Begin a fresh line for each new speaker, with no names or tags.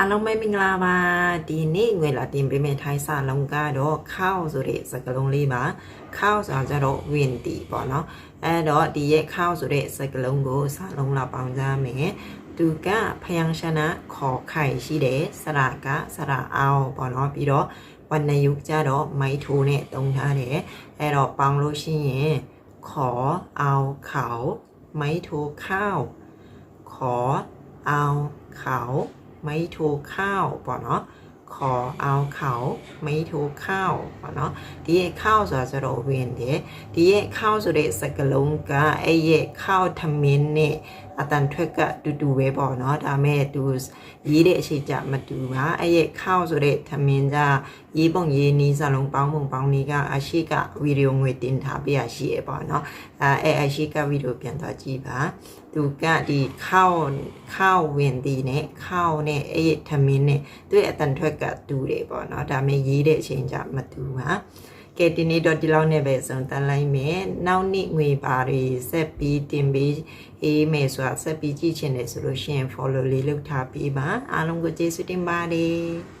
အားလုံးပဲမင်္ဂလာပါဒီနေ့ငွေလာတင်ပေးမယ့်ထိုင်းစာလုံးကတော့ခောက်ဆိုတဲ့စကားလုံးလေးပါခောက်ဆိုတာကျတော့ဝင်တီပေါ့နော်အဲ့တော့ဒီရဲ့ခောက်ဆိုတဲ့စကားလုံးကိုစာလုံးလောက်ပေါင်းကြမယ်သူကဖယန်းရှနာခေါ်ခိုင်ရှိတယ်စရာကစရာအောင်ပေါ့နော်ပြီးတော့ဝဏ္ဏယုကျတော့မိုက်ထိုးနဲ့တုံးထားတယ်အဲ့တော့ပေါင်းလို့ရှိရင်ခေါ်အောင်ခေါမိုက်ထိုးခောက်ခေါ်အောင်ခေါไม่ถูกข้าวป่ะเนาะขอเอาเขาไม่ถูกข้าวป่ะเนาะဒီရဲ့ข้าวဆိုတာကျတော့ဝင်တယ်ဒီရဲ့ข้าวဆိုတဲ့စကားလုံးကအဲ့ရဲ့ข้าวထမင်းနဲ့အတန်ထွက်ကတူပဲပေါ့เนาะဒါမဲ့သူရေးတဲ့အချိန်ကြမတူပါအဲ့ရဲ့ข้าวဆိုတဲ့ထမင်းကရေးပုံရေးနီးစလုံးပေါင်းပုံပေါင်းနီးကအရှိကဗီဒီယိုငွေတင်ထားပေးရရှိရပေါ့เนาะအဲ့အရှိကဗီဒီယိုပြန်သွားကြည့်ပါသူကဒီข้าวဝင်ဒီနဲ့ข้าวနဲ့အဲ့ထမင်းနဲ့သူ့အတန်ထွက်ကတူတယ်ပေါ့เนาะဒါမဲ့ရေးတဲ့အချိန်ကြမတူပါကဲဒီနေ့တော့ဒီလောက်နဲ့ပဲဆုံးတန်းလိုက်မယ်နောက်နေ့ငွေပါတွေဆက်ပြီးတင်ပေးအေးမယ်ဆိုတာဆက်ပြီးကြည့်ချင်တယ်ဆိုလို့ရှိရင် follow လေးလုပ်ထားပေးပါအားလုံးကိုကျေးဇူးတင်ပါတယ်